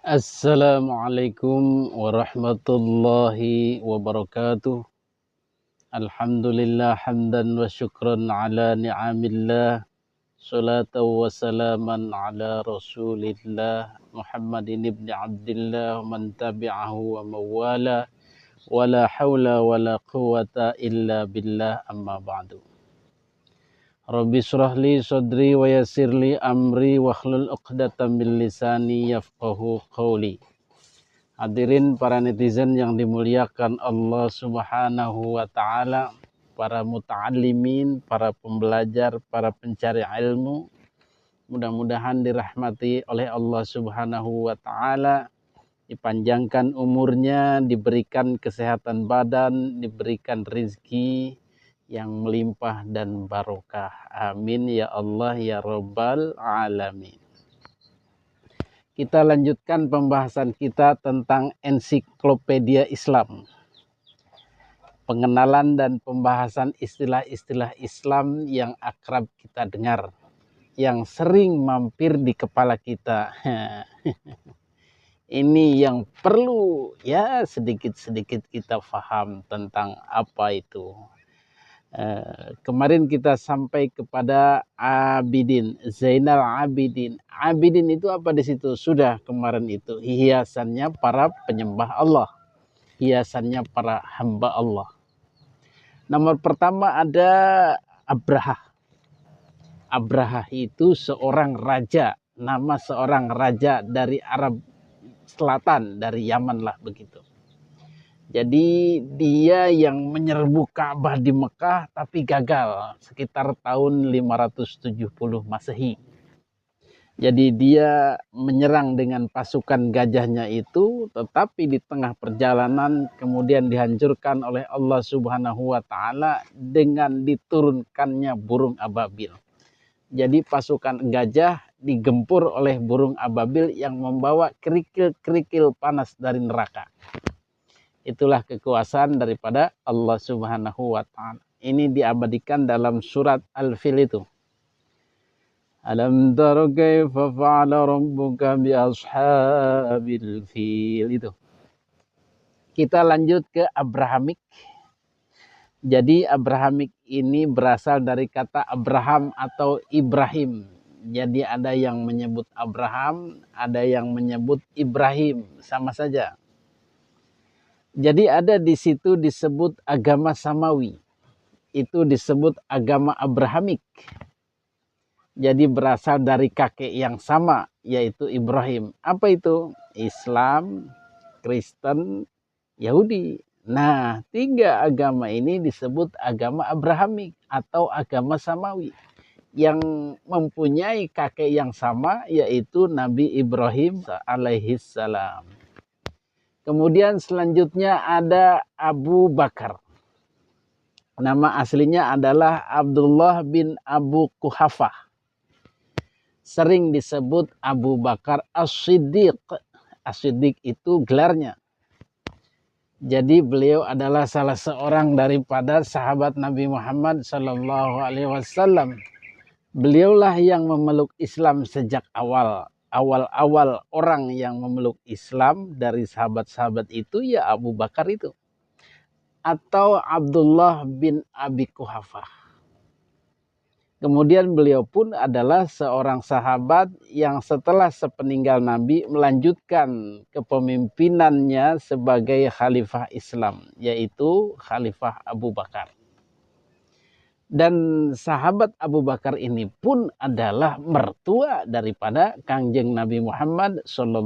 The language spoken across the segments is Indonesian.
Assalamualaikum warahmatullahi wabarakatuh. Alhamdulillah hamdan wa syukran ala ni'amillah. Salatu wa salaman ala rasulillah Muhammadin ibn Abdillah man tabi'ahu wa mawala. Wala hawla wala quwata illa billah amma ba'du. Rabbi surahli sadri wa yassirli amri wa khlul uqdatan min lisani yafqahu qawli. Hadirin para netizen yang dimuliakan Allah Subhanahu wa taala, para muta'allimin, para pembelajar, para pencari ilmu, mudah-mudahan dirahmati oleh Allah Subhanahu wa taala, dipanjangkan umurnya, diberikan kesehatan badan, diberikan rezeki yang melimpah dan barokah. Amin ya Allah ya Rabbal alamin. Kita lanjutkan pembahasan kita tentang ensiklopedia Islam. Pengenalan dan pembahasan istilah-istilah Islam yang akrab kita dengar, yang sering mampir di kepala kita. Ini yang perlu ya sedikit-sedikit kita paham tentang apa itu. Kemarin kita sampai kepada Abidin, Zainal Abidin. Abidin itu apa di situ? Sudah kemarin itu hiasannya para penyembah Allah, hiasannya para hamba Allah. Nomor pertama ada Abraha. Abraha itu seorang raja, nama seorang raja dari Arab Selatan, dari Yaman lah begitu. Jadi dia yang menyerbu Ka'bah di Mekah tapi gagal sekitar tahun 570 Masehi. Jadi dia menyerang dengan pasukan gajahnya itu, tetapi di tengah perjalanan kemudian dihancurkan oleh Allah Subhanahu wa taala dengan diturunkannya burung ababil. Jadi pasukan gajah digempur oleh burung ababil yang membawa kerikil-kerikil panas dari neraka. Itulah kekuasaan daripada Allah Subhanahu wa ta'ala. Ini diabadikan dalam surat Al-Fil itu. Alam tara kaifa fa'ala rabbuka bi ashabil fil itu. Kita lanjut ke Abrahamik. Jadi Abrahamik ini berasal dari kata Abraham atau Ibrahim. Jadi ada yang menyebut Abraham, ada yang menyebut Ibrahim, sama saja. Jadi ada di situ disebut agama Samawi. Itu disebut agama Abrahamik. Jadi berasal dari kakek yang sama, yaitu Ibrahim. Apa itu? Islam, Kristen, Yahudi. Nah, tiga agama ini disebut agama Abrahamik atau agama Samawi. Yang mempunyai kakek yang sama, yaitu Nabi Ibrahim alaihissalam. Kemudian selanjutnya ada Abu Bakar. Nama aslinya adalah Abdullah bin Abu Quhafah. Sering disebut Abu Bakar As-Siddiq. As-Siddiq itu gelarnya. Jadi beliau adalah salah seorang daripada sahabat Nabi Muhammad SAW. Beliaulah yang memeluk Islam sejak awal. Awal-awal orang yang memeluk Islam dari sahabat-sahabat itu ya Abu Bakar itu. Atau Abdullah bin Abi Quhafah. Kemudian beliau pun adalah seorang sahabat yang setelah sepeninggal Nabi melanjutkan kepemimpinannya sebagai khalifah Islam. Yaitu Khalifah Abu Bakar. Dan sahabat Abu Bakar ini pun adalah mertua daripada Kangjeng Nabi Muhammad SAW.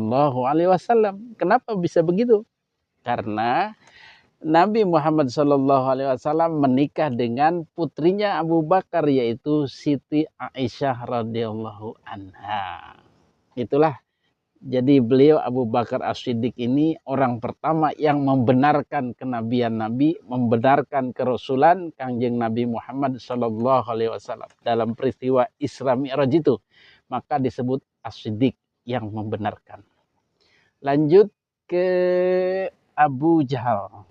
Kenapa bisa begitu? Karena Nabi Muhammad SAW menikah dengan putrinya Abu Bakar, yaitu Siti Aisyah radhiyallahu anha. Itulah. Jadi beliau Abu Bakar As-Siddiq ini orang pertama yang membenarkan kenabian Nabi, membenarkan kerasulan Kangjeng Nabi Muhammad SAW dalam peristiwa Isra Mi'raj itu, maka disebut As-Siddiq yang membenarkan. Lanjut ke Abu Jahal.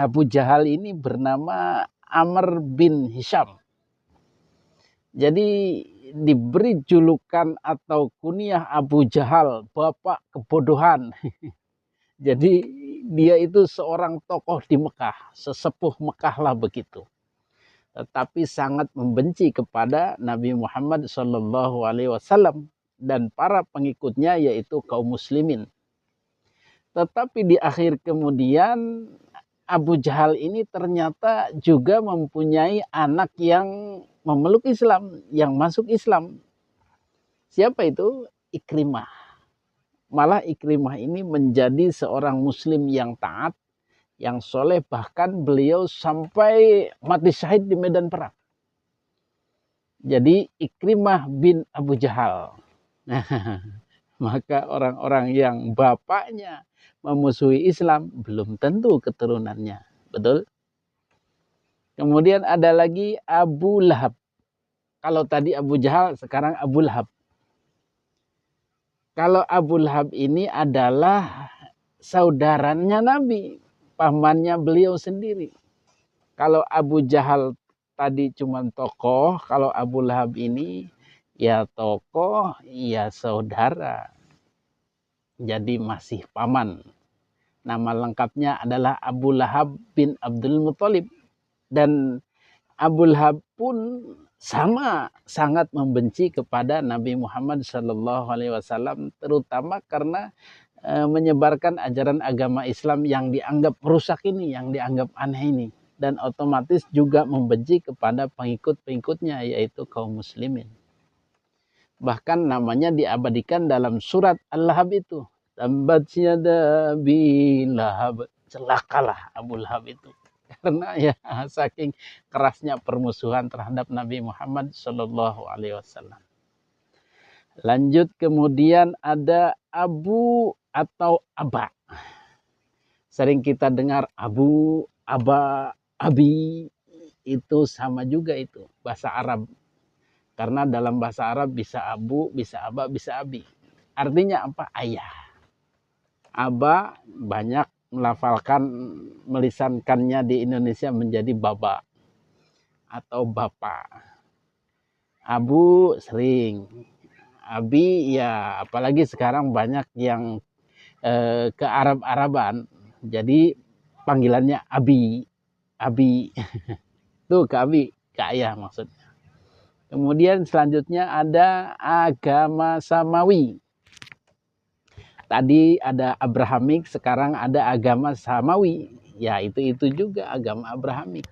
Abu Jahal ini bernama Amr bin Hisham. Jadi diberi julukan atau kunyah Abu Jahal, bapak kebodohan. Jadi dia itu seorang tokoh di Mekah, sesepuh Mekah lah begitu. Tetapi sangat membenci kepada Nabi Muhammad SAW dan para pengikutnya, yaitu kaum muslimin. Tetapi di akhir kemudian Abu Jahal ini ternyata juga mempunyai anak yang memeluk Islam, yang masuk Islam. Siapa itu? Ikrimah. Malah Ikrimah ini menjadi seorang muslim yang taat, yang soleh, bahkan beliau sampai mati syahid di medan perang. Jadi Ikrimah bin Abu Jahal. Maka orang-orang yang bapaknya memusuhi Islam belum tentu keturunannya. Betul? Kemudian ada lagi Abu Lahab. Kalau tadi Abu Jahal, sekarang Abu Lahab. Kalau Abu Lahab ini adalah saudaranya Nabi, pamannya beliau sendiri. Kalau Abu Jahal tadi cuma tokoh, kalau Abu Lahab ini ya tokoh, ya saudara. Jadi masih paman. Nama lengkapnya adalah Abu Lahab bin Abdul Muthalib. Dan Abu Lahab pun sama sangat membenci kepada Nabi Muhammad SAW, terutama karena menyebarkan ajaran agama Islam yang dianggap rusak ini, yang dianggap aneh ini. Dan otomatis juga membenci kepada pengikut-pengikutnya, yaitu kaum muslimin. Bahkan namanya diabadikan dalam surat Al-Lahab itu. Tambat yada Abi Lahab. Celakalah Abu Lahab itu. Karena ya saking kerasnya permusuhan terhadap Nabi Muhammad SAW. Lanjut, kemudian ada Abu atau Aba. Sering kita dengar Abu, Aba, Abi. Itu sama juga itu bahasa Arab. Karena dalam bahasa Arab bisa Abu, bisa Aba, bisa Abi. Artinya apa? Ayah. Aba banyak melafalkan, melisankannya di Indonesia menjadi baba atau bapak. Abu sering. Abi ya apalagi sekarang banyak yang ke Arab-Araban. Jadi panggilannya Abi. Abi. Tuh ke Abi, ke ayah maksudnya. Kemudian selanjutnya ada agama Samawi. Tadi ada Abrahamik, sekarang ada agama Samawi. Ya itu juga agama Abrahamik.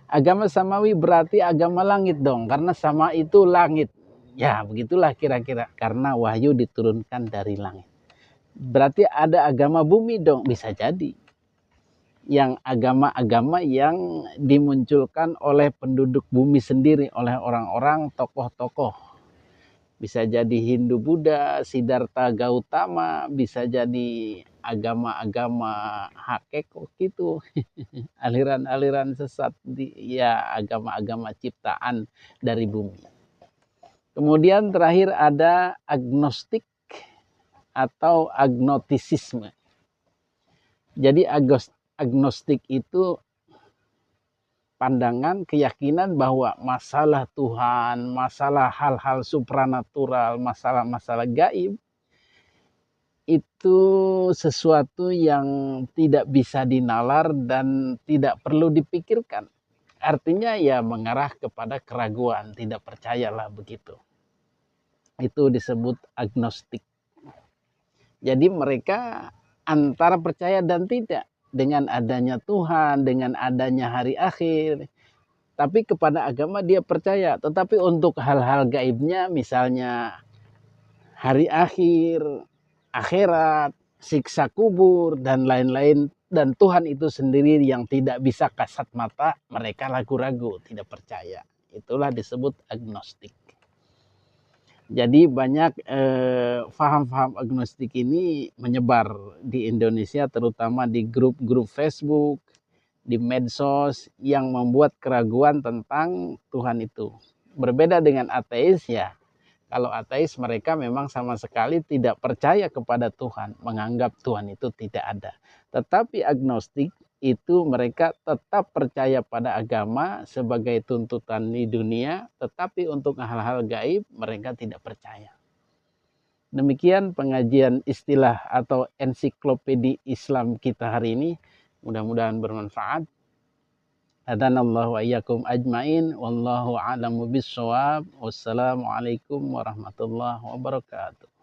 Agama Samawi berarti agama langit dong, karena sama itu langit. Ya begitulah kira-kira, karena wahyu diturunkan dari langit. Berarti ada agama bumi dong, bisa jadi. Yang agama-agama yang dimunculkan oleh penduduk bumi sendiri, oleh orang-orang tokoh-tokoh. Bisa jadi Hindu Buddha, Siddhartha Gautama, bisa jadi agama-agama hakeko gitu. Aliran-aliran sesat, ya agama-agama ciptaan dari bumi. Kemudian terakhir ada agnostik atau agnotisisme. Jadi agnostik itu pandangan, keyakinan bahwa masalah Tuhan, masalah hal-hal supranatural, masalah-masalah gaib, itu sesuatu yang tidak bisa dinalar dan tidak perlu dipikirkan. Artinya ya mengarah kepada keraguan, tidak percayalah begitu. Itu disebut agnostik. Jadi mereka antara percaya dan tidak. Dengan adanya Tuhan, dengan adanya hari akhir. Tapi kepada agama dia percaya. Tetapi untuk hal-hal gaibnya, misalnya hari akhir, akhirat, siksa kubur, dan lain-lain. Dan Tuhan itu sendiri yang tidak bisa kasat mata, mereka ragu-ragu, tidak percaya. Itulah disebut agnostik. Jadi banyak faham-faham agnostik ini menyebar di Indonesia, terutama di grup-grup Facebook, di medsos, yang membuat keraguan tentang Tuhan itu. Berbeda dengan ateis ya. Kalau ateis mereka memang sama sekali tidak percaya kepada Tuhan, menganggap Tuhan itu tidak ada. Tetapi agnostik itu mereka tetap percaya pada agama sebagai tuntutan di dunia, tetapi untuk hal-hal gaib mereka tidak percaya. Demikian pengajian istilah atau ensiklopedi Islam kita hari ini. Mudah-mudahan bermanfaat. Hadanallahu wa iyyakum ajmain. Wallahu a'lamu bissawab. Wassalamualaikum warahmatullahi wabarakatuh.